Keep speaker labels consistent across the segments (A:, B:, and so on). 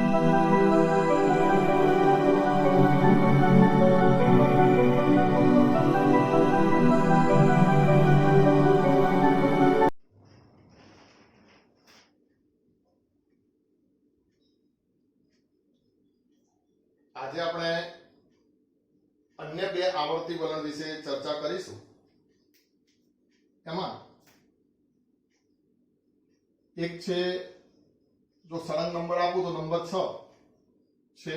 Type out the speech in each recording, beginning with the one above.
A: આજે આપણે અન્ય બે આવર્તી વલણ વિશે ચર્ચા કરીશું। એમાં એક છે, જો સળંગ નંબર આપું તો નંબર 6 છે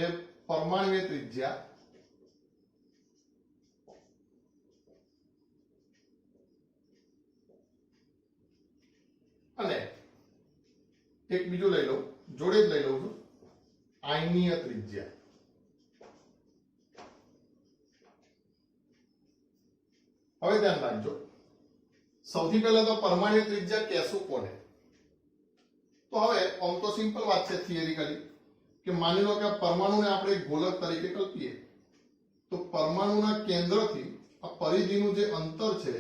A: પરમાણ્વીય ત્રિજ્યા, અને એક બીજું લઈ લઉં, જોડે જ લઈ લઉં છું, આયનીય ત્રિજ્યા। હવે ધ્યાન રાખજો, સૌથી પહેલા તો પરમાણ્વીય ત્રિજ્યા કહેશું કોને? તો હવે આમ તો સિમ્પલ વાત છે થિયરિકલી, કે માની લો કે આ પરમાણુને આપણે એક ગોલક તરીકે કલ્પીએ તો પરમાણુના કેન્દ્રથી આ પરિધિનું જે અંતર છે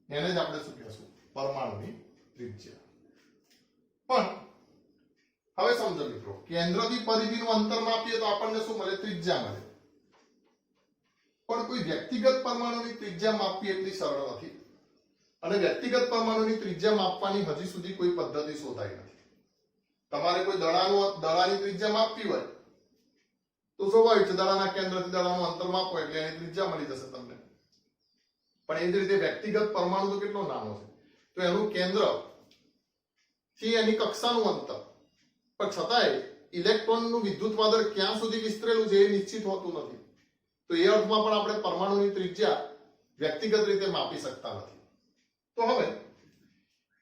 A: એને જ આપણે શું કહેશું? પરમાણુની ત્રિજ્યા। પણ હવે સમજો મિત્રો, કેન્દ્રથી પરિધિનું અંતર માપીએ તો આપણને શું મળે? ત્રિજ્યા મળે। પણ કોઈ વ્યક્તિગત પરમાણુની ત્રિજ્યા માપવી એટલી સરળ નથી, અને વ્યક્તિગત પરમાણુની ત્રિજ્યા માપવાની હજી સુધી કોઈ પદ્ધતિ શોધાઈ નથી। તમારે કોઈ દડાની ત્રિજ્યા માપવી હોય તો સ્વાભાવિક છે, દડાના કેન્દ્રથી દડાનું અંતર માપો એટલે એની ત્રિજ્યા મળી જશે તમને। પણ એ જ રીતે વ્યક્તિગત પરમાણુ તો કેટલો નાનો છે, તો એનું કેન્દ્ર થી એની કક્ષાનું અંતર, પણ છતાંય ઇલેક્ટ્રોનનું વિદ્યુત વાદળ ક્યાં સુધી વિસ્તરેલું છે એ નિશ્ચિત હોતું નથી। તો એ અર્થમાં પણ આપણે પરમાણુની ત્રિજ્યા વ્યક્તિગત રીતે માપી શકતા નથી। તો હવે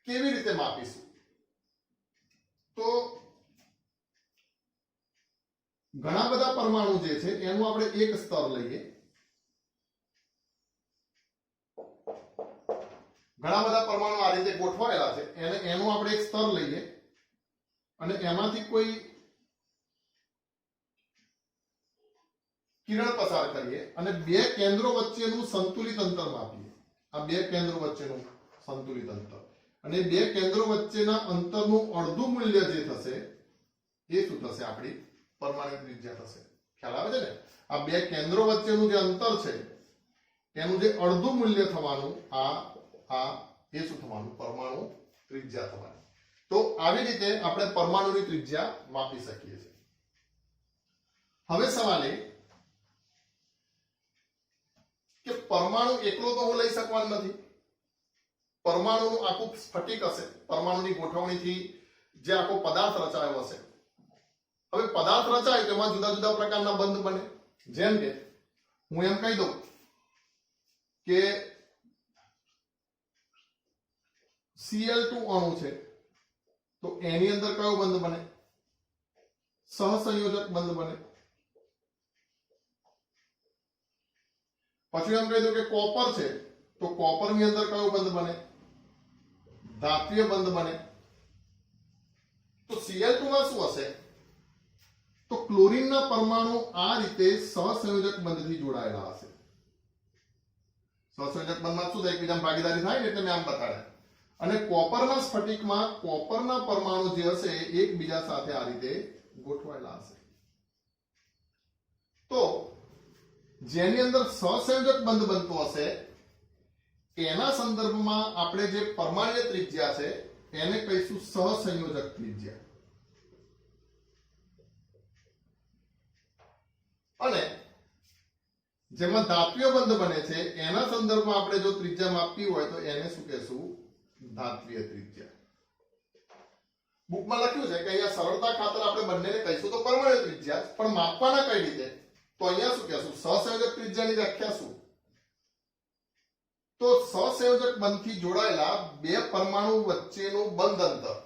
A: કેવી રીતે માપીશું? તો ઘણા બધા પરમાણુ જે છે એનું આપણે એક સ્તર લઈએ, ઘણા બધા પરમાણુ આ રીતે ગોઠવાયેલા છે, એનું આપણે એક સ્તર લઈએ અને એમાંથી કોઈ કિરણ પસાર કરીએ અને બે કેન્દ્રો વચ્ચેનું સંતુલિત અંતર માપીએ। આ બે કેન્દ્રો વચ્ચેનું સંતુલિત અંતર, અને બે કેન્દ્રો વચ્ચેના અંતરનું અડધું મૂલ્ય જે થશે એ શું થશે? આપણી પરમાણુ ત્રિજ્યા થશે। ખ્યાલ આવે છે ને? આ બે કેન્દ્રો વચ્ચેનું જે અંતર છે એનું જે અડધું મૂલ્ય થવાનું, એ શું થવાનું? પરમાણુ ત્રિજ્યા થવાની। તો આવી રીતે આપણે પરમાણુની ત્રિજ્યા માપી શકીએ છીએ। હવે સવાલ એ કે પરમાણુ એકલો તો હું લઈ શકવાનો નથી, પરમાણુનું આખું સ્ફટિક હશે, પરમાણુની ગોઠવણીથી જે આખો પદાર્થ રચાયો હશે। હવે પદાર્થ રચાય તેમાં જુદા જુદા પ્રકારના બંધ બને। જેમ કે હું એમ કહી દઉં કે Cl2 અણુ છે, તો એની અંદર કયો બંધ બને? સહસંયોજક બંધ બને। પછી એમ કહી દઉં કે કોપર છે, તો કોપરની અંદર કયો બંધ બને? ધાત્વીય બંધ બને। તો Cl2 માં શું હશે? તો ક્લોરીનના પરમાણુ આ રીતે સહસંયોજક બંધથી જોડાયેલા હશે। સહસંયોજક બંધમાં શું થાય? એકબીજામાં ભાગીદારી થાય ને, એટલે મેં આમ બતાડ્યા। અને કોપરના સ્ફટિકમાં કોપરના પરમાણુ જે હશે એકબીજા સાથે આ રીતે ગોઠવાયેલા હશે। તો જેની અંદર સહસંયોજક બંધ બનતો હશે એના સંદર્ભમાં આપણે જે પરમાણ્વીય ત્રિજ્યા છે એને કહીશું સહસંયોજક ત્રિજ્યા। અને જેમાં ધાત્વીય બંધ બને છે એના સંદર્ભમાં આપણે જો ત્રિજ્યા માપવી હોય તો એને શું કહેશું? ધાત્વીય ત્રિજ્યા। બુકમાં લખ્યું છે કે અહીંયા સરળતા ખાતર આપણે બંનેને કહીશું તો પરમાણ્વીય ત્રિજ્યા, પણ માપવાના કઈ રીતે? તો અહીંયા શું કહેશું? સહસંયોજક ત્રિજ્યાની વ્યાખ્યા શું? તો સહસંયોજક બંધથી જોડાયેલા બે પરમાણુ વચ્ચેનું બંધ અંતર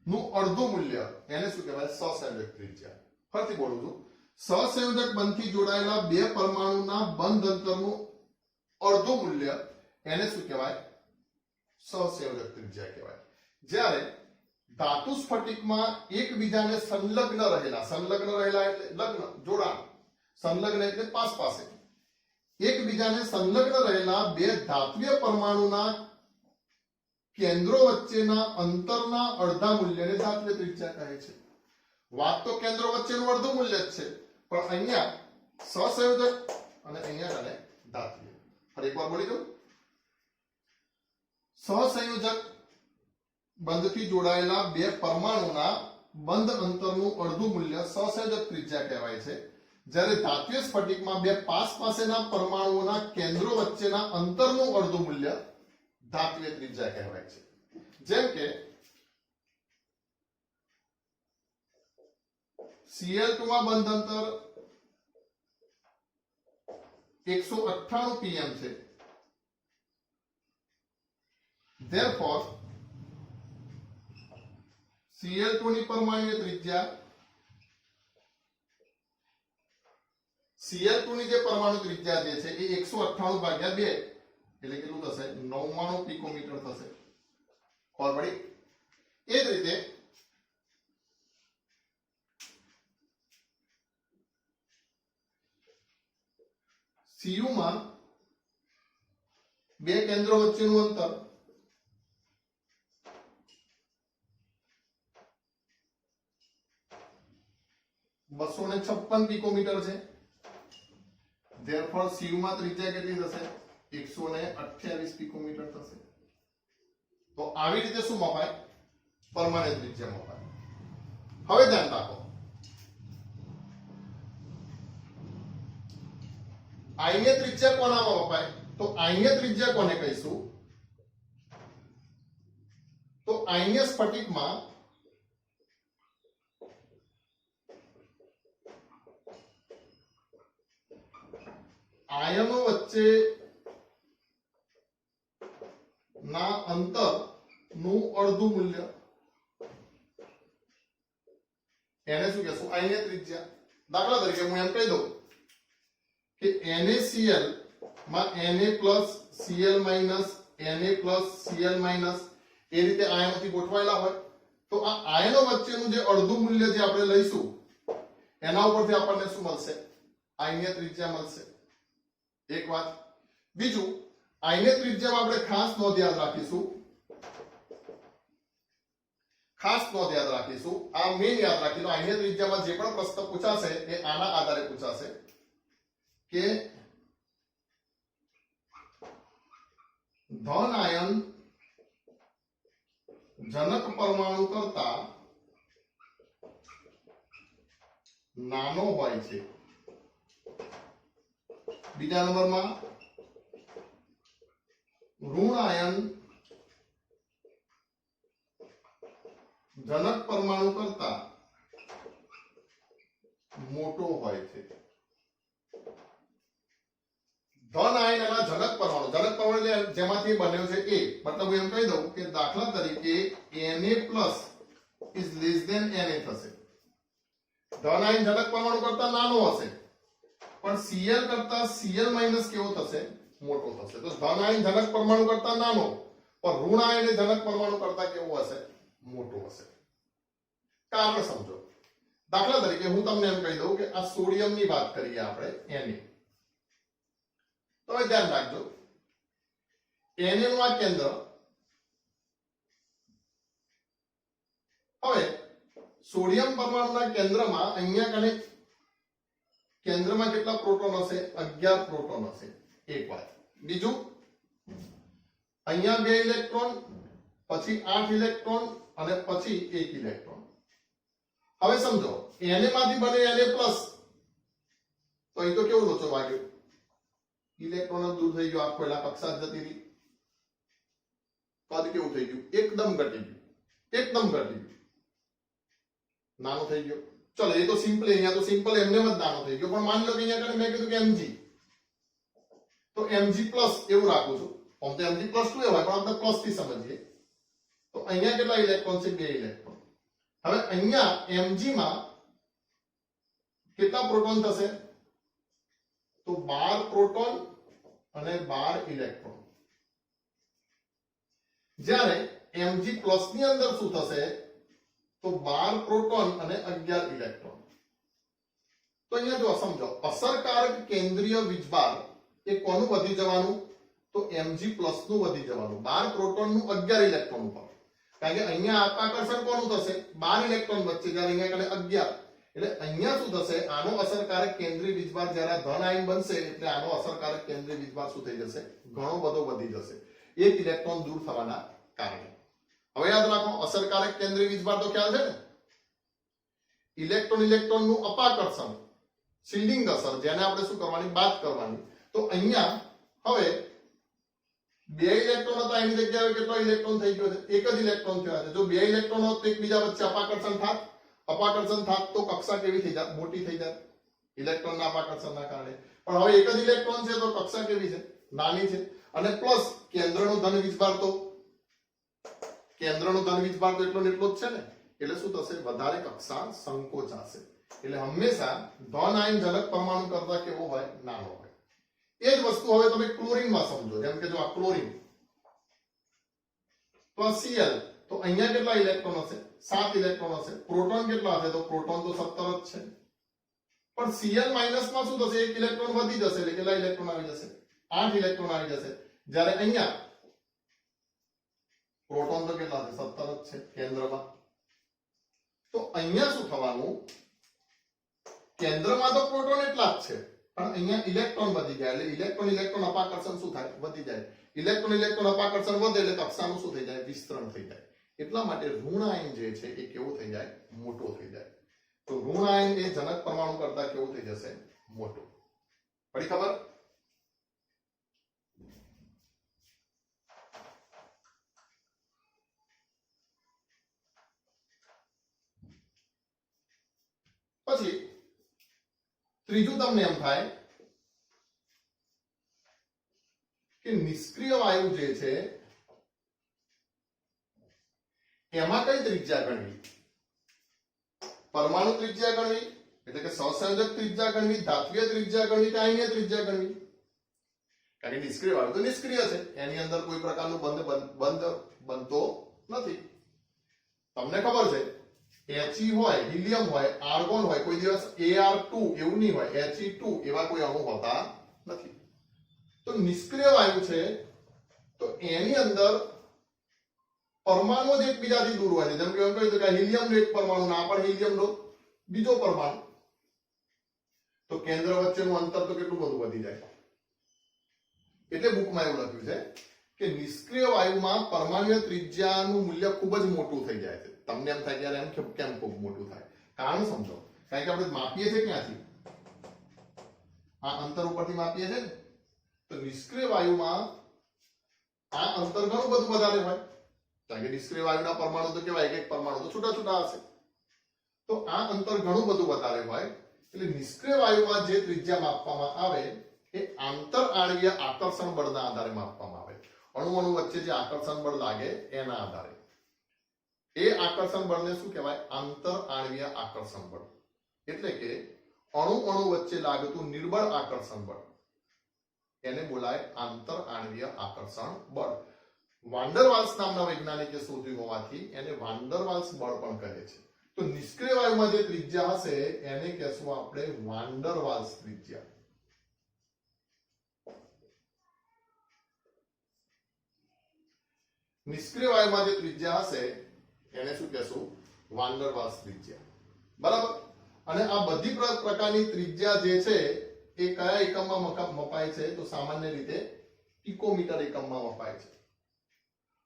A: નું અડધું મૂલ્ય એને શું કહેવાય? સહસંયોજક ત્રિજ્યા। ફરીથી બોલું છું, સહસંયોજક બંધથી જોડાયેલા બે પરમાણુના બંધ અંતરનું અડધું મૂલ્ય એને શું કહેવાય? સહસંયોજક ત્રિજ્યા કહેવાય। જ્યારે ધાતુ સ્ફટિકમાં એકબીજાને સંલગ્ન રહેલા એટલે લગ્ન, જોડાણ, સંલગ્ન એટલે પાસ પાસે, એકબીજાને સંલગ્ન રહેલા બે ધાત્વીય પરમાણુના કેન્દ્રો વચ્ચેના અંતરના અડધા મૂલ્યને ધાત્વીય ત્રિજ્યા કહે છે। વાત તો કેન્દ્રો વચ્ચેનું અડધું મૂલ્ય જ છે, પણ અહીંયા સહસંયોજક અને અહીંયા કને ધાત્રીય. ફરી એકવાર બોલી દઉં. સહસંયોજક બંધથી જોડાયેલા બે પરમાણુના બંધ અંતરનું અડધું મૂલ્ય સહસંયોજક ત્રિજ્યા કહેવાય છે, જ્યારે ધાત્વિય સ્ફટિકમાં બે પાસ પાસેના પરમાણુઓના કેન્દ્રો વચ્ચેના અંતરનું અડધું મૂલ્ય ધાત્વિય ત્રિજ્યા કહેવાય છે. જેમ કે Cl2 માં બંધ અંતર 198 pm છે. Therefore Cl2 ની પરમાણુય ત્રિજ્યા Cl2 ની જે પરમાણુ ત્રિજ્યા જે છે એ 198 ભાગ્યા 2 એટલે કેટલું થશે? 99 પિકોમીટર થશે. ખબર પડી? એ જ રીતે Cu માં બે કેન્દ્રો વચ્ચેનું અંતર 256 પિકોમીટર છે. Therefore Cu માં ત્રિજ્યા કેટલી થશે? 128 પિકોમીટર થશે. તો આવી રીતે શું મપાય? પરમાણુ ત્રિજ્યા મપાય. હવે ધ્યાન રાખો, આયનીય ત્રિજ્યા કોનામાં મપાય? તો આયનીય ત્રિજ્યા કોને કહીશું? તો આયનીય સ્ફટિકમાં આયનો વચ્ચે ના અંતર નું અડધું મૂલ્ય, એને શું કહેશું? આયનીય ત્રિજ્યા. દાખલા તરીકે હું એમ કહી દઉં કે NaCl માં Na+Cl Na+Cl એ રીતે આયનોથી ગોઠવાયેલા હોય તો આ આયનો વચ્ચેનું જે અડધું મૂલ્ય જે આપણે લઈશું એના ઉપરથી આપણને શું મળશે? આયનીય ત્રિજ્યા મળશે. એક વાત. બીજું, આયનીય ત્રિજ્યામાં આપણે ખાસ નોંધ યાદ રાખીશું, આ મેઇન યાદ રાખી લો. આયનીય ત્રિજ્યામાં જે પણ પ્રશ્ન પૂછાશે એ આના આધારે પૂછાશે કે ધન આયન જનક પરમાણુ કરતા નાનો હોય છે. બીજા નંબરમાં ઋણ આયન જનક પરમાણુ કરતા મોટો હોય છે. ધન આયન એના જનક પરમાણુ એટલે જેમાંથી બન્યો છે એ, મતલબ હું એમ કહી દઉં કે દાખલા તરીકે Na+ is less than Na થશે. ધન આયન જનક પરમાણુ કરતા નાનો હશે, પણ Cl કરતા Cl- કેવો થશે? મોટો થશે. તો ધન આયન જનક પરમાણુ કરતા નાનો, પણ ઋણ આયન જનક પરમાણુ કરતા કેવો હશે? મોટો હશે. કારણ સમજો. દાખલા તરીકે હું તમને એમ કહી દઉં કે આ સોડિયમની વાત કરીએ આપણે, Na. તો હવે ધ્યાન રાખજો, Na નું આ કેન્દ્ર. હવે સોડિયમ પરમાણુના કેન્દ્રમાં અહીંયા કને કેન્દ્રમાં કેટલા પ્રોટોન હશે? 11 પ્રોટોન હશે. એક વાત. બીજું, અહીંયા 2 ઇલેક્ટ્રોન, પછી 8 ઇલેક્ટ્રોન અને પછી 1 ઇલેક્ટ્રોન. હવે સમજો, Na માંથી બને Na+, તો અહીં તો કેવું લોચો વાગ્યો? ઇલેક્ટ્રોન દૂર થઈ ગયો, આખો એલા કક્ષા જતી રહી. કદ કેવું થઈ ગયું? એકદમ ઘટી ગયું, નાનો થઈ ગયો. ચલો, એ તો સિમ્પલ, અહીંયા તો સિમ્પલ એમને જ નાનો થઈ ગયો. પણ માની લો કે અહીંયા મેં કીધું કે Mg, તો Mg+ એવું રાખું છું. આમ તો Mg+2 હોય, પણ આપણે પ્લસ થી સમજીએ. તો અહીંયા કેટલા ઇલેક્ટ્રોન છે? 2 ઇલેક્ટ્રોન. હવે અહીંયા Mg માં કેટલા પ્રોટોન થશે? તો 12 પ્રોટોન અને 12 ઇલેક્ટ્રોન. જ્યારે Mg+ ની અંદર શું થશે? તો 12 પ્રોટોન અને 11 ઇલેક્ટ્રોન. તો અહીંયા જો સમજો, અસરકારક કેન્દ્રીય વીજભાર એ કોનું વધી જવાનું? તો Mg+ નું વધી જવાનું, 12 પ્રોટોન નું 11 ઇલેક્ટ્રોન ઉપર. કારણ કે અહીંયા આકર્ષણ કોનું થશે 12 ઇલેક્ટ્રોન વચ્ચે, જ્યારે અહીંયા કને 11, એટલે અહીંયા શું થશે, આનો અસરકારક કેન્દ્રીય વીજભાર જ્યારે ધન આયન બનશે એટલે આનો અસરકારક કેન્દ્રીય વીજભાર શું થઈ જશે, ઘણો બધો વધી જશે, 1 ઇલેક્ટ્રોન દૂર થવાના કારણે. હવે યાદ રાખો, અસરકારક કેન્દ્રીય વીજભાર તો ખ્યાલ છે ને, ઇલેક્ટ્રોન નું અપાકર્ષણ, શિલ્ડિંગ અસર, જેને આપણે શું કરવાની, બાદ કરવાની. તો અહીંયા હવે 2 ઇલેક્ટ્રોન હતા, એની જગ્યાએ કેટલા ઇલેક્ટ્રોન થઈ ગયો છે, 1 જ ઇલેક્ટ્રોન થયા છે. જો 2 ઇલેક્ટ્રોન હોત તો એકબીજા વચ્ચે અપાકર્ષણ થાત તો કક્ષા કેવી થઈ જાય, મોટી થઈ જાય ઇલેક્ટ્રોનના અપાકર્ષણના કારણે. પણ હવે 1 જ ઇલેક્ટ્રોન છે તો કક્ષા કેવી છે, નાની છે. અને પ્લસ કેન્દ્રનો ધન વીજભાર તો એટલો ને એટલો જ છે ને, એટલે શું થશે, વધારે કક્ષા સંકોચાશે. એટલે હંમેશા ધન આયન જનક પરમાણુ કરતા કેવો હોય, નાનો હોય. એ જ વસ્તુ હવે તમે ક્લોરીનમાં સમજો. જેમ કે જો આ ક્લોરીન તો Cl, તો અહીંયા કેટલા ઇલેક્ટ્રોન હશે, 7 ઇલેક્ટ્રોન હશે. પ્રોટોન કેટલા હશે, તો પ્રોટોન તો 17 જ છે. પણ Cl માઈનસ માં શું થશે, 1 ઇલેક્ટ્રોન વધી જશે, એટલે કેટલા ઇલેક્ટ્રોન આવી જશે, 8 ઇલેક્ટ્રોન આવી જશે. જ્યારે અહીંયા પ્રોટોન તો કેટલા છે, 17 જ છે કેન્દ્રમાં. તો અહીંયા શું થવાનું, કેન્દ્રમાં તો પ્રોટોન એટલા જ છે, પણ અહીંયા ઇલેક્ટ્રોન વધી ગયા, એટલે ઇલેક્ટ્રોન અપાકર્ષણ શું થાય, વધી જાય. ઇલેક્ટ્રોન અપાકર્ષણ વધે એટલે કક્ષાનું શું થઈ જાય, વિસ્તરણ થઈ જાય. એટલા માટે ઋણ આયન જે છે એ કેવો થઈ જાય, મોટો થઈ જાય. તો ઋણ આયન એ જનક પરમાણુ કરતા કેવું થઈ જશે, મોટો. પડી ખબર? પછી ત્રીજું તમને એમ થાય કે નિષ્ક્રિય વાયુ જે છે એમાં કઈ ત્રિજ્યા ગણવી, પરમાણુ ત્રિજ્યા ગણવી, એટલે કે સહસંયોજક ત્રિજ્યા ગણવી, ધાત્વિય ત્રિજ્યા ગણવી કે આયનીય ત્રિજ્યા ગણવી. કારણ કે નિષ્ક્રિય વાયુ તો નિષ્ક્રિય છે, એની અંદર કોઈ પ્રકારનું બંધ બનતો નથી. તમને ખબર છે He હોય, હિલિયમ હોય, આર્ગોન હોય, કોઈ દિવસ Ar2 એવું નહીં હોય, He2 એવા કોઈ અણુ હોતા નથી. તો નિષ્ક્રિય વાયુ છે તો એની અંદર પરમાણુ જ એકબીજાથી દૂર હોય છે. જેમ કે એમ કહ્યું કે હિલિયમનો એક પરમાણુ ના પણ હિલિયમનો બીજો પરમાણુ, તો કેન્દ્ર વચ્ચેનું અંતર તો કેટલું બધું વધી જાય. એટલે બુકમાં એવું લખ્યું છે કે નિષ્ક્રિય વાયુમાં પરમાણુય ત્રિજ્યાનું મૂલ્ય ખૂબ જ મોટું થઈ જાય છે. તમને એમ થાય કે યાર એમ કેમ ખૂબ મોટું થાય, કારણ સમજો. કારણ કે આપણે માપીએ છીએ ક્યાંથી, આ અંતર ઉપરથી માપીએ છીએ ને. તો નિષ્ક્રિય વાયુમાં આ અંતર ઘણું બધું વધારે હોય, કારણ કે નિષ્ક્રિય વાયુના પરમાણુ તો કેવાય એક પરમાણુ તો છૂટા છૂટા હશે. તો આ અંતર ઘણું બધું વધારે હોય, એટલે નિષ્ક્રિય વાયુમાં જે ત્રિજ્યા માપવામાં આવે એ આંતર આણ્વીય આકર્ષણ બળના આધારે માપવામાં આવે. અણુ વચ્ચે જે આકર્ષણ બળ લાગે એના આધારે. એ આકર્ષણ બળને શું કહેવાય, આંતર આણ્વીય આકર્ષણ બળ. એટલે કે અણુ વચ્ચે લાગતું નિર્બળ આકર્ષણ બળ એને બોલાય આંતર આણ્વીય આકર્ષણ બળ. વાન્ડરવાલ્સ નામના વૈજ્ઞાનિકે શોધ્યું હોવાથી એને વાન્ડરવાલ્સ બળ પણ કહે છે. તો નિષ્ક્રિય વાયુમાં જે ત્રિજ્યા હશે એને કહેશું આપણે વાન્ડરવાલ્સ ત્રિજ્યા. નિષ્ક્રિય વાયુમાં જે ત્રિજ્યા હશે એને શું કહેશું, વાન્ડરવાલ્સ ત્રિજ્યા. બરાબર? અને આ બધી પ્રકારની ત્રિજ્યા જે છે એ કયા એકમમાં મપાય છે, તો સામાન્ય રીતે પિકોમીટર એકમમાં મપાય છે.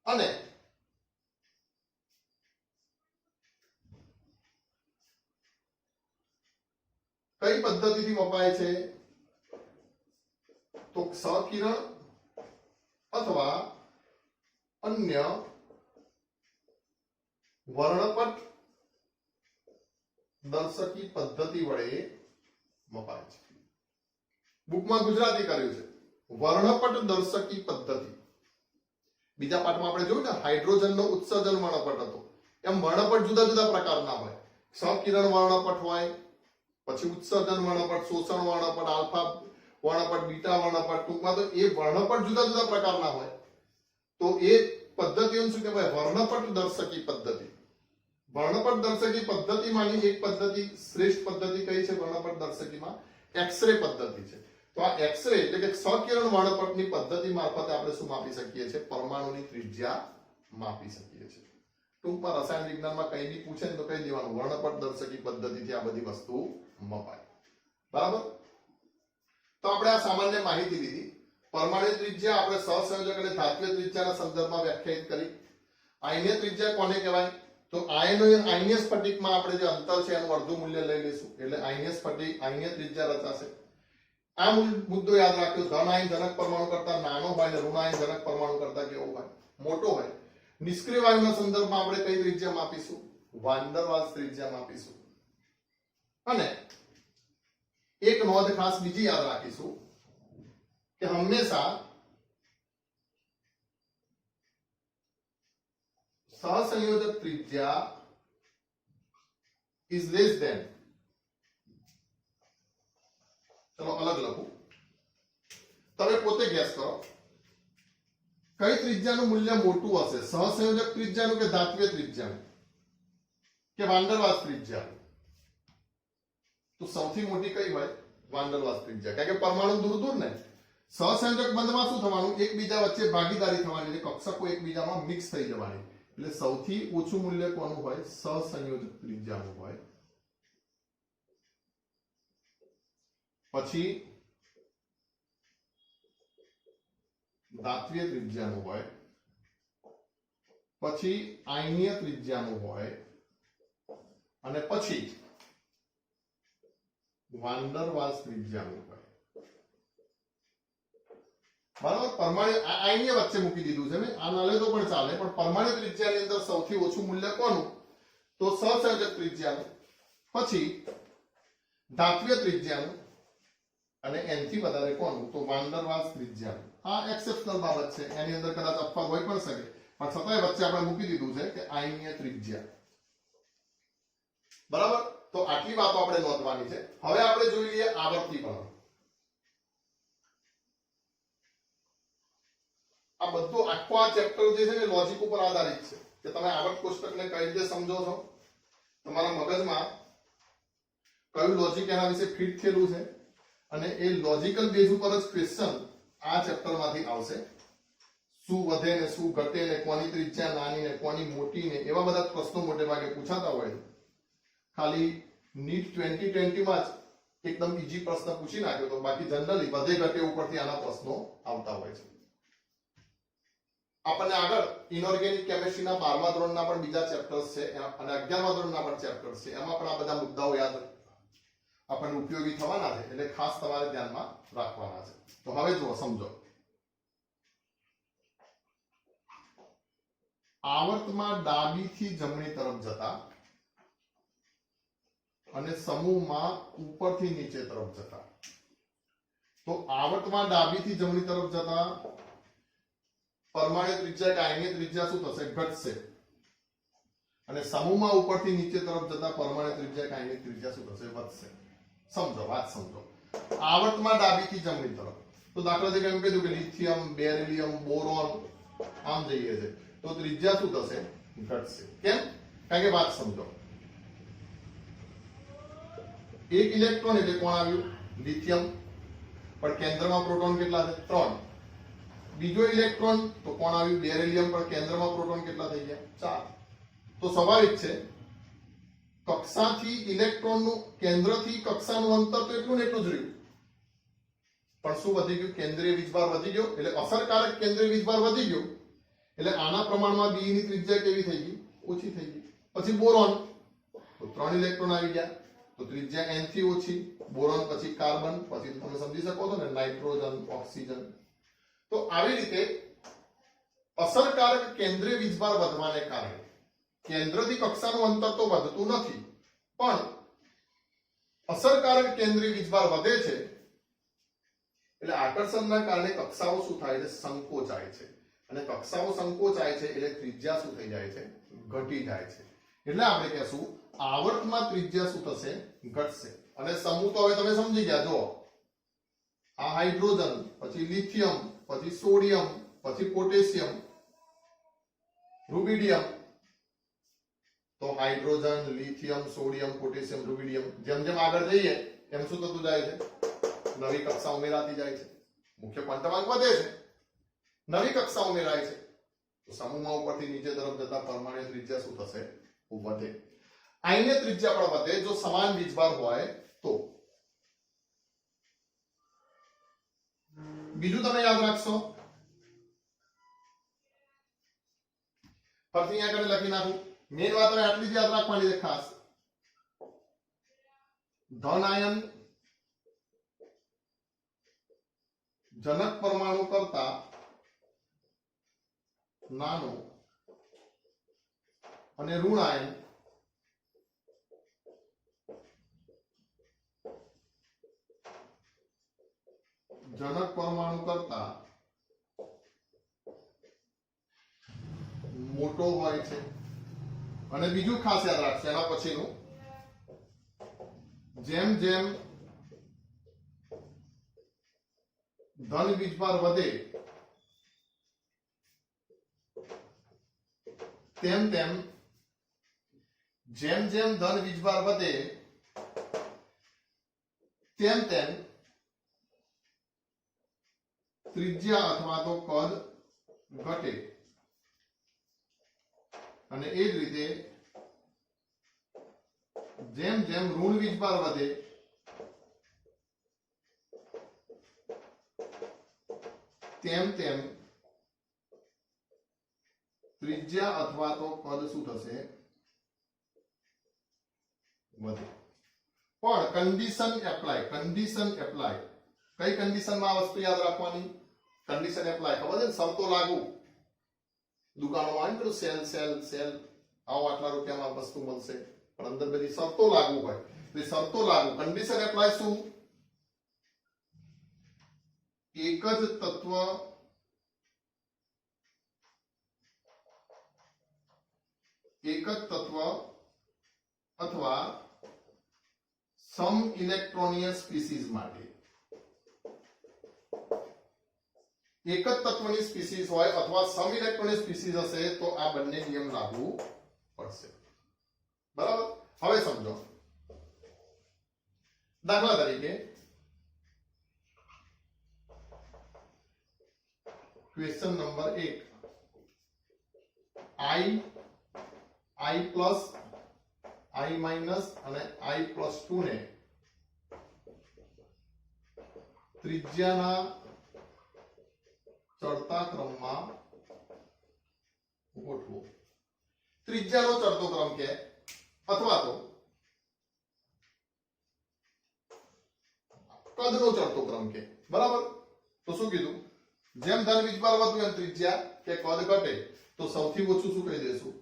A: અને કઈ પદ્ધતિથી મપાય છે, તો સહકિરણ અથવા અન્ય વર્ણપટ દર્શકી પદ્ધતિ વડે મપાય છે. બુકમાં ગુજરાતી કર્યું છે, વર્ણપટ દર્શકી પદ્ધતિ. બીજા પાઠમાં આપણે જોયું ને હાઇડ્રોજનનો ઉત્સર્જન વર્ણપટ હતો, એમ વર્ણપટ જુદા જુદા પ્રકારના હોય. સહકિરણ વર્ણપટ હોય, પછી ઉત્સર્જન વર્ણપટ, શોષણ વર્ણપટ, આલ્ફા વર્ણપટ, બીટા વર્ણપટ. ટૂંકમાં તો એ વર્ણપટ જુદા જુદા પ્રકારના હોય. તો એ પદ્ધતિઓને શું કહેવાય, વર્ણપટ દર્શકી પદ્ધતિ. વર્ણપટ દર્શકી પદ્ધતિમાંની એક પદ્ધતિ, શ્રેષ્ઠ પદ્ધતિ કઈ છે વર્ણપટ દર્શકીમાં, એક્સરે પદ્ધતિ છે. તો આ એક્સરે એટલે કે સહકિરણ વર્ણપટની પદ્ધતિ મારફતે આપણે શું માપી શકીએ છીએ, પરમાણુની ત્રિજ્યા માપી શકીએ છીએ. ટૂંકમાં રસાયણ વિજ્ઞાનમાં કંઈ બી પૂછે ને તો કહી દેવાનું વર્ણપટદર્શકી પદ્ધતિથી આ બધી વસ્તુ મપાય. બરાબર. તો આપણે આ સામાન્ય માહિતી લીધી. પરમાણુ ત્રિજ્યા આપણે સહસંયોજક અને ધાત્વીય ત્રિજ્યાના સંદર્ભમાં વ્યાખ્યાયિત કરી. આયનીય ત્રિજ્યા કોને કહેવાય? તો આયનીય સ્ફટિકમાં આપણે જે અંતર છે એનું અડધું મૂલ્ય લઈ લઈશું એટલે આયનીય સ્ફટિક આયનીય ત્રિજ્યા રચાશે. આ મુદ્દો યાદ રાખ્યો, ધન આયન જનક પરમાણુ કરતા નાનો હોય અને ઋણ આયન જનક પરમાણુ કરતા કેવો હોય? મોટો હોય. નિષ્ક્રિય વાયુના સંદર્ભમાં આપણે કઈ ત્રિજ્યા માપીશું? વાન ડર વાલ્સ ત્રિજ્યા માપીશું. અને એક નોંધ ખાસ બીજી યાદ રાખીશું કે હંમેશા સહસંયોજક ત્રિજ્યા ઇઝ લેસ ધેન, ચલો અલગ લખું, તમે પોતે ગેસ કરો કઈ ત્રિજ્યાનું મૂલ્ય મોટું હશે? સહસંયોજક ત્રિજ્યાનું કે ધાત્વીય ત્રિજ્યાનું કે વાન ડર વાલ્સ ત્રિજ્યાનું? તો સૌથી મોટી કઈ હોય? વાન ડર વાલ્સ ત્રિજ્યા. કારણ કે પરમાણુ દૂર દૂર ને. સહસંયોજક બંધમાં શું થવાનું? એકબીજા વચ્ચે ભાગીદારી થવાની, એટલે કક્ષકો એકબીજામાં મિક્સ થઈ જવાની. એટલે સૌથી ઓછું મૂલ્ય કોનું હોય? સહસંયોજક ત્રિજ્યાનું હોય. પછી ધાત્વીય ત્રિજ્યાનું હોય, પછી આયનીય ત્રિજ્યાનું હોય અને પછી વાન ડર વાલ્સ ત્રિજ્યાનું હોય. બરાબર. પરમાણુ આયનીય વચ્ચે મૂકી દીધું છે ને, આ ના લે તો પણ ચાલે, પણ પરમાણુ ત્રિજ્યાની અંદર સૌથી ઓછું મૂલ્ય કોનું? તો સહસંયોજક ત્રિજ્યાનું, પછી ધાત્વીય ત્રિજ્યાનું અને એનથી વધારે કોનું? તો વાન ડર વાલ્સ ત્રિજ્યાનું. આ એક્સેપ્શનલ બાબત છે, એની અંદર કદાચ અપવાદ હોય પણ શકે, પણ છતાંય વચ્ચે આપણે મૂકી દીધું છે કે આયનીય ત્રિજ્યા. બરાબર. તો આટલી વાતો આપણે નોંધવાની છે. હવે આપણે જોઈ લઈએ આવર્તીકરણ. આ બધું આખો આ ચેપ્ટર જે છે ને લોજિક ઉપર આધારિત છે કે તમે આવર્ત કોષ્ટકને કઈ રીતે સમજો છો, તમારા મગજમાં કયું લોજિક એના વિશે ફિટ થયેલું છે, અને એ લોજિકલ બેઝ ઉપર જ ક્વેશ્ચન આ ચેપ્ટરમાંથી આવશે. શું વધે ને શું ઘટે ને કોની ત્રિજ્યા નાની ને કોની મોટી ને એવા બધા પ્રશ્નો મોટે ભાગે પૂછાતા હોય. ખાલી નીટ 2020 માં જ એકદમ ઈઝી પ્રશ્ન પૂછી નાખ્યો તો, બાકી જનરલી વધે ઘટે ઉપરથી આના પ્રશ્નો આવતા હોય છે. આપણને આગળ ઇનઓર્ગેનિક કેમિસ્ટ્રીના 12મા ધોરણના પણ બીજા ચેપ્ટર્સ છે અને 11મા ધોરણના પણ ચેપ્ટર્સ છે, એમાં પણ આ બધા મુદ્દાઓ યાદ આપણને ઉપયોગી થવાના છે, એટલે ખાસ તમારે ધ્યાનમાં રાખવાના છે. તો હવે જુઓ, સમજો. આવર્તમાં ડાબીથી જમણી તરફ જતા અને સમૂહમાં ઉપરથી નીચે તરફ જતા. તો આવર્તમાં ડાબીથી જમણી તરફ જતા પરમાણુ ત્રિજ્યા કે આયનીય ત્રિજ્યા શું થશે? ઘટશે. અને સમૂહમાં ઉપરથી નીચે તરફ જતા પરમાણુ ત્રિજ્યા કે આયનીય ત્રિજ્યા શું થશે? વધશે. સમજો, વાત સમજો. આવર્તમાં ડાબીથી જમણી તરફ, તો દાખલા તરીકે એમ કીધું કે લિથિયમ, બેરિલિયમ, બોરોન આમ જઈએ છે, તો ત્રિજ્યા શું થશે? ઘટશે. કેમ? કારણ કે વાત સમજો. એક ઇલેક્ટ્રોન એટલે કોણ આવ્યું? લિથિયમ. પણ કેન્દ્રમાં પ્રોટોન કેટલા છે? 3. બીજો ઇલેક્ટ્રોન તો કોણ આવ્યું? બેરિલિયમ. પણ કેન્દ્રમાં પ્રોટોન કેટલા થઈ ગયા? 4. તો સ્વાભાવિક છે કક્ષાથી ઇલેક્ટ્રોનનું કેન્દ્રથી કક્ષાનું અંતર તો એટલું ને એટલું જ રહ્યું, પણ શું વધી ગયું? કેન્દ્રીય વીજભાર વધી ગયો, એટલે અસરકારક કેન્દ્રીય વીજભાર વધી ગયો, એટલે આના પ્રમાણમાં બી ની ત્રિજ્યા કેવી થઈ ગઈ? ઓછી થઈ ગઈ. પછી બોરોન, તો 3 ઇલેક્ટ્રોન આવી ગયા, તો ત્રિજ્યા n થી ઓછી. બોરોન પછી કાર્બન, પછી તમે સમજી શકો છો ને નાઇટ્રોજન, ઓક્સિજન. તો આવી રીતે અસરકારક કેન્દ્રીય વીજભાર વધવાને કારણે કેન્દ્રથી કક્ષાનું અંતર તો વધતું નથી, પણ અસરકારક કેન્દ્રીય વીજભાર વધે છે, એટલે આકર્ષણના કારણે કક્ષાઓ શું થાય છે? સંકોચાય છે. અને કક્ષાઓ સંકોચાય છે એટલે ત્રિજ્યા શું થઈ જાય છે? ઘટી જાય છે. એટલે આપણે કહેશું આવર્તમાં ત્રિજ્યા શું થશે? ઘટશે. અને સમૂહ તો હવે તમે સમજી ગયા. જો આ હાઇડ્રોજન, પછી લિથિયમ, પછી સોડિયમ, પછી પોટેશિયમ, રૂબિડિયમ. તો hydrogen, lithium, sodium, potassium, rubidium, જેમ જેમ આગળ જઈએ એમ શું થતું જાય છે? નવી કક્ષા ઉમેરાતી જાય છે. મુખ્ય ક્વોન્ટમ અંક વધે છે, નવી કક્ષા ઉમેરાય છે. તો સમૂહમાં ઉપરથી નીચે તરફ જતા પરમાણુ ત્રિજ્યા શું થશે? વધે. આઈને ત્રિજ્યા પણ વધે જો સમાન વીજભાર હોય તો. બીજું તમે યાદ રાખશો, ફરીથી અહીંયા આગળ લખી નાખું. મેઇન વાત હવે આટલી જ યાદ રાખવાની છે ખાસ. ધન આયન જનક પરમાણુ કરતા નાનો અને ઋણ આયન જનક પરમાણુ કરતા મોટો હોય છે. અને બીજું ખાસ યાદ રાખશે એના પછીનું, જેમ જેમ ધન વીજભાર વધે તેમ તેમ જેમ જેમ ધન વીજભાર વધે તેમ તેમ ત્રિજ્યા અથવા તો કદ ઘટે. અને એ જ રીતે જેમ જેમ ઋણ વીજભાર વધે તેમ તેમ ત્રિજ્યા અથવા તો કદ શું થશે? વધે. પણ કન્ડિશન એપ્લાય. કન્ડિશન એપ્લાય કઈ કન્ડિશનમાં આ વસ્તુ યાદ રાખવાની? કન્ડિશન એપ્લાય ખબર છે ને? શરતો લાગુ. દુકાનોમાં આવે ને સેલ સેલ સેલ, આવો આટલા રૂપિયામાં વસ્તુ મળશે, પણ અંદર બધી શરતો લાગુ હોય. એટલે શરતો લાગુ. કન્ડિશન એપ્લાય શું? એક જ તત્વ અથવા સમ ઇલેક્ટ્રોનીય સ્પીસીઝ માટે. એક જ તત્વની સ્પીસીઝ હોય અથવા સમ ઇલેક્ટ્રોનિક સ્પીસીઝ હશે તો આ બંને નિયમ લાગુ પડશે. બરાબર? હવે સમજો. દાખલા તરીકે question number 1, i plus i minus અને i પ્લસ 2 ને ત્રિજ્યાના ચડતા ક્રમમાં ગોઠવો. ત્રિજ્યાનો ચડતો ક્રમ કે અથવા તો કદનો ચડતો ક્રમ કે. બરાબર? તો શું કીધું? જેમ ધન વીજભાર વધતું એમ ત્રિજ્યા કે કદ ઘટે. તો સૌથી ઓછું શું કહી દેશું?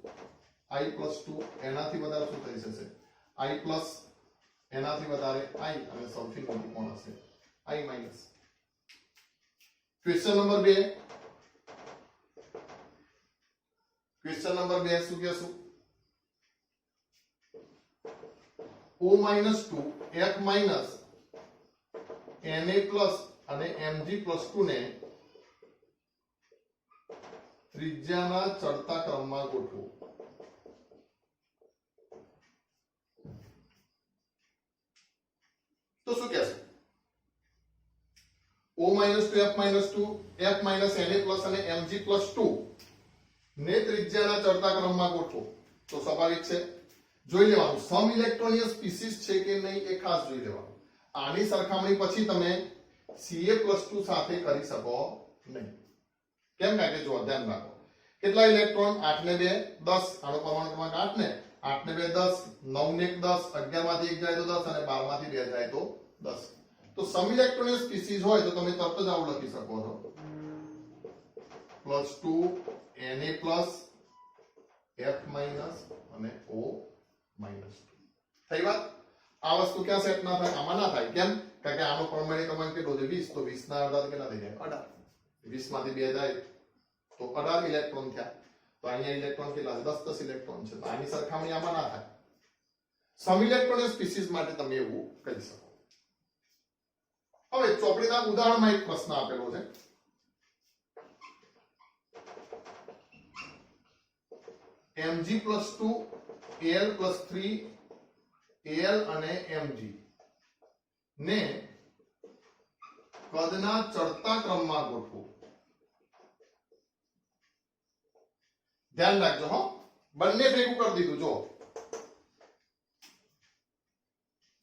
A: i plus 2. એનાથી વધારે શું થઈ જશે? i પ્લસ, એનાથી વધારે i, અને સૌથી મોટી કોણ હશે? i minus. Question number 2. Question number 2 શું કહેશું? o minus 2 f minus na plus અને mg પ્લસ 2 ને ત્રિજ્યાના ચડતા ક્રમમાં ગોઠવો. તો શું કહેશું? o minus 2 f minus 2 f minus na plus અને mg પ્લસ 2 ને ત્રિજ્યાના ચડતા ક્રમમાં ગોઠવો. તો સ્વાભાવિક છે, જોઈ લેવાનું સમ ઇલેક્ટ્રોનીય સ્પીસીઝ છે કે નહીં એ ખાસ જોઈ લેવાનું. આની સરખામણી પછી તમે Ca+2 સાથે કરી શકો નહીં. કેમ? કારણ કે જો ધ્યાન રાખો, કેટલા ઇલેક્ટ્રોન? 8 ને 2 10. આનો પરમાણુ ક્રમાંક 8 ને 8 ને 2 10, 9 ને 1 10, 11 માંથી 1 જાય તો 10 અને 12 માંથી 2 જાય તો 10. તો સમ ઇલેક્ટ્રોનીય સ્પીસીઝ હોય તો તમે તરત જ આવું લખી શકો છો, +2 Na પ્લસ f માઇનસ અને o માઇનસ. થઈ વાત? આ વસ્તુ ક્યાં સેટ ના થાય? આમાં ના થાય. કેમ? કારણ કે આનો પરમાણુ ક્રમાંક કેટલો છે? 20. તો 20 ના અડધા કેટલા થઈ જાય? 18. 20 માંથી 2 જાય તો 18 ઇલેક્ટ્રોન થયા. તો અહીંયા ઇલેક્ટ્રોન કેટલા છે? 10 10 ઇલેક્ટ્રોન છે. તો આની સરખામણી આમાં ના થાય. સમ ઇલેક્ટ્રોનિક સ્પીસીઝ માટે તમે એવું કરી શકો. હવે ચોપડીના ઉદાહરણમાં એક પ્રશ્ન આપેલો છે. Mg+2 Al+3 Al અને Mg ને કદના ચડતા ક્રમમાં ગોઠવો. ધ્યાન રાખજો હો, બંને ભેગું કરી દીધું જો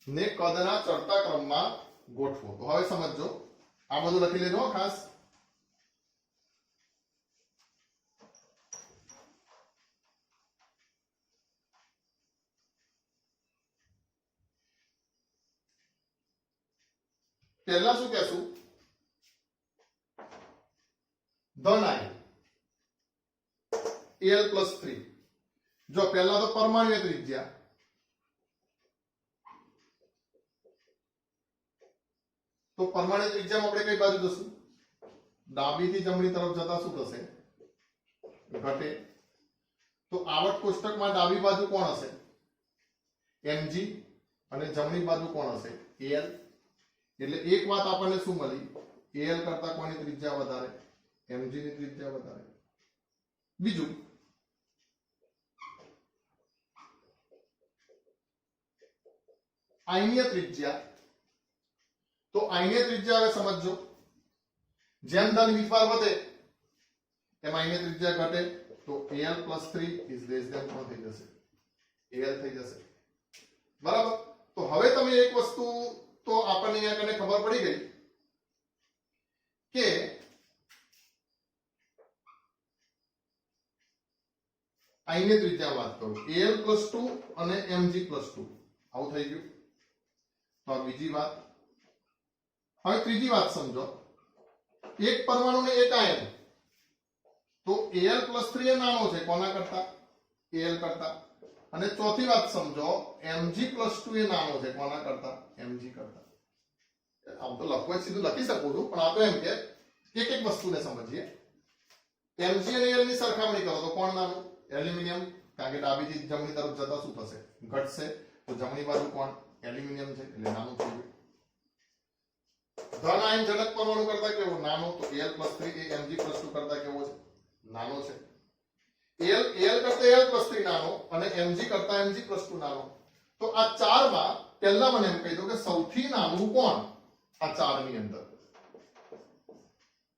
A: ને કદના ચડતા ક્રમમાં ગોઠવો. તો હવે સમજો, આ બધું લખી લેજો હો ખાસ. પહેલા શું કહેશું? ધન આયન Al+3. જો પહેલા તો પરમાણ્વીય ત્રિજ્યા, તો પરમાણ્વીય ત્રિજ્યામાં આપણે કઈ બાજુ જશું? ડાબીથી જમણી તરફ જતા શું થશે? ઘટે. તો આવર્ત કોષ્ટકમાં ડાબી બાજુ કોણ હશે? mg, અને જમણી બાજુ કોણ હશે? Al. એટલે એક વાત આપણને શું મળી? Al કરતા કોની ત્રિજ્યા વધારે? mg ની ત્રિજ્યા વધારે. બીજું, આયનીય ત્રિજ્યા. તો આયનીય ત્રિજ્યા હવે સમજો, જેમ ધન વીજભાર વધે એમ આયનીય ત્રિજ્યા ઘટે. તો Al+3 ઇઝ લેસ ધેન કોણ થઈ જશે? Al થઈ જશે. બરાબર. તો હવે તમે એક વસ્તુ તો આપણને અહીંયા કને ખબર પડી ગઈ કે આયનીય ત્રિજ્યા વાત કરું, Al+2 અને Mg+2 આવું થઈ ગયું. તો આ બીજી વાત. હવે ત્રીજી વાત સમજો, એક પરમાણુ ને એક આયન. તો Al+3 એ નાનો છે કોના કરતા? Al કરતા. અને ચોથી વાત સમજો, Mg+2 એ નાનો છે કોના કરતા? Mg કરતા. આમ તો લખવું સીધું લખી શકું છું, પણ આ તો એમ કે એક એક વસ્તુને સમજીએ. Mg અને Al ની સરખામણી કરો તો કોણ નાનું? એલ્યુમિનિયમ. કારણ કે ડાબીથી જમણી તરફ જતા શું થશે? ઘટશે. તો જમણી બાજુ કોણ? એલ્યુમિનિયમ છે, એટલે નાનું થઈ ગયું. ધન આયન જનક પરમાણુ કરતા કેવો? નાનો. તો Al+3 એ Mg+2 કરતા કેવો છે? નાનો છે. Al કરતા Al+3 નાનો અને Mg કરતા Mg+2 નાનો. તો આ ચારમાં પહેલા મને એમ કહી દો કે સૌથી નાનું કોણ આ ચારની અંદર?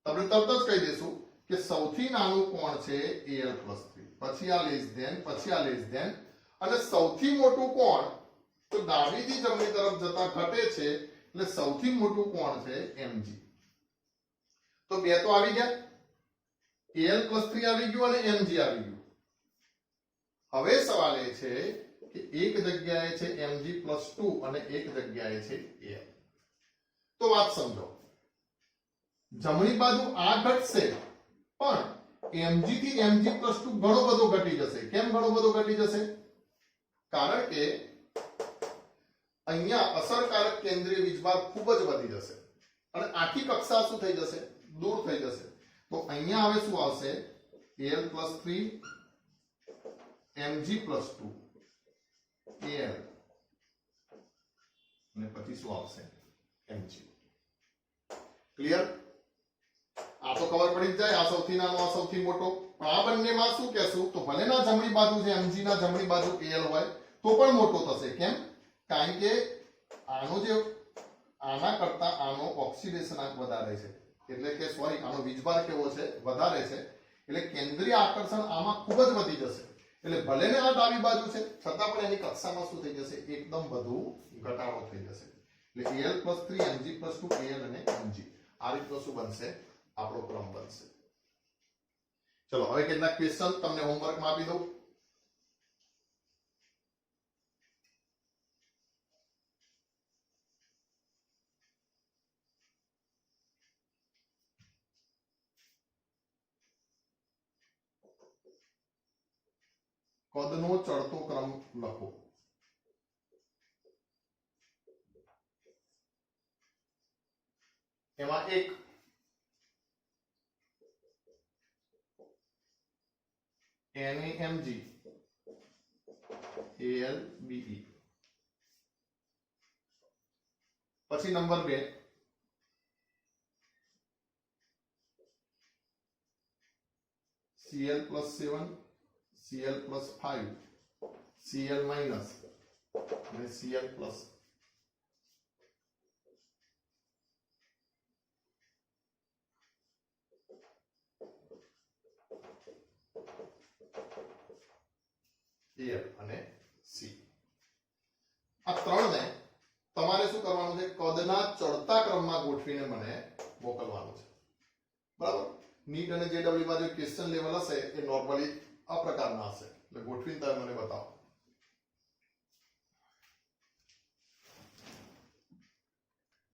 A: આપણે તરત જ કહી દઈશું કે સૌથી નાનું કોણ છે? Al+3. પછી આ લેસ ધેન, પછી આ લેસ ધેન, અને સૌથી મોટું કોણ? તો ડાબીથી જમણી તરફ જતા ઘટે છે, એટલે સૌથી મોટું કોણ છે? Mg. તો બે તો આવી ગયા, Al+3 આવી ગયું અને Mg આવી ગયું. હવે સવાલ એ છે કે એક જગ્યાએ છે Mg+2 અને એક જગ્યાએ છે Al. તો વાત સમજો, જમણી બાજુ આ ઘટશે, પણ Mg થી Mg+2 ઘણો બધો ઘટી જશે. કેમ ઘણો બધો ઘટી જશે? કારણ કે અહીંયા અસરકારક કેન્દ્રીય વીજભાર ખૂબ જ વધી જશે અને આખી કક્ષા શું થઈ જશે? દૂર થઈ જશે. તો અહીંયા હવે શું આવશે? Al+3 Mg+2 Al, અને પછી શું આવશે? Mg. ક્લિયર? આ તો ખબર પડી જ જાય, આ સૌથી નાનો, આ સૌથી મોટો. પણ આ બંનેમાં શું કહેશું? તો ભલે ના જમણી બાજુ છે Mg ના જમણી બાજુ Al હોય તો પણ મોટો થશે. કેમ? કારણ કે આનો જે આના કરતા આનો ઓક્સિડેશનાંક વધારે છે, એટલે કે સોરી આનો વીજભાર કેવો છે? વધારે છે. એટલે કેન્દ્રીય આકર્ષણ આમાં ખૂબ જ વધી જશે. એટલે ભલે ને આ ડાબી બાજુ છે છતાં પણ એની કક્ષામાં શું થઈ જશે? એકદમ બધું ઘટાડો થઈ જશે. એટલે Al+3 Mg+2 Al અને Mg આ રીતનો શું બનશે? આપણો ક્રમ બનશે. ચલો હવે કેટલાક ક્વેશ્ચન તમને હોમવર્કમાં આપી દઉં. કદનો ચડતો ક્રમ લખો. એમાં એક NaMg AlBe. પછી નંબર 2 Cl+7 Cl+5 Cl- અને Cl+. એફ અને સી આ ત્રણને તમારે શું કરવાનું છે કદના ચડતા ક્રમમાં ગોઠવીને મને મોકલવાનું છે બરાબર નીટ અને જેડબલ્યુ માં જે ક્વેશ્ચન લેવલ હશે એ નોર્મલી આ પ્રકારના હશે એટલે ગોઠવીને તમે મને બતાવો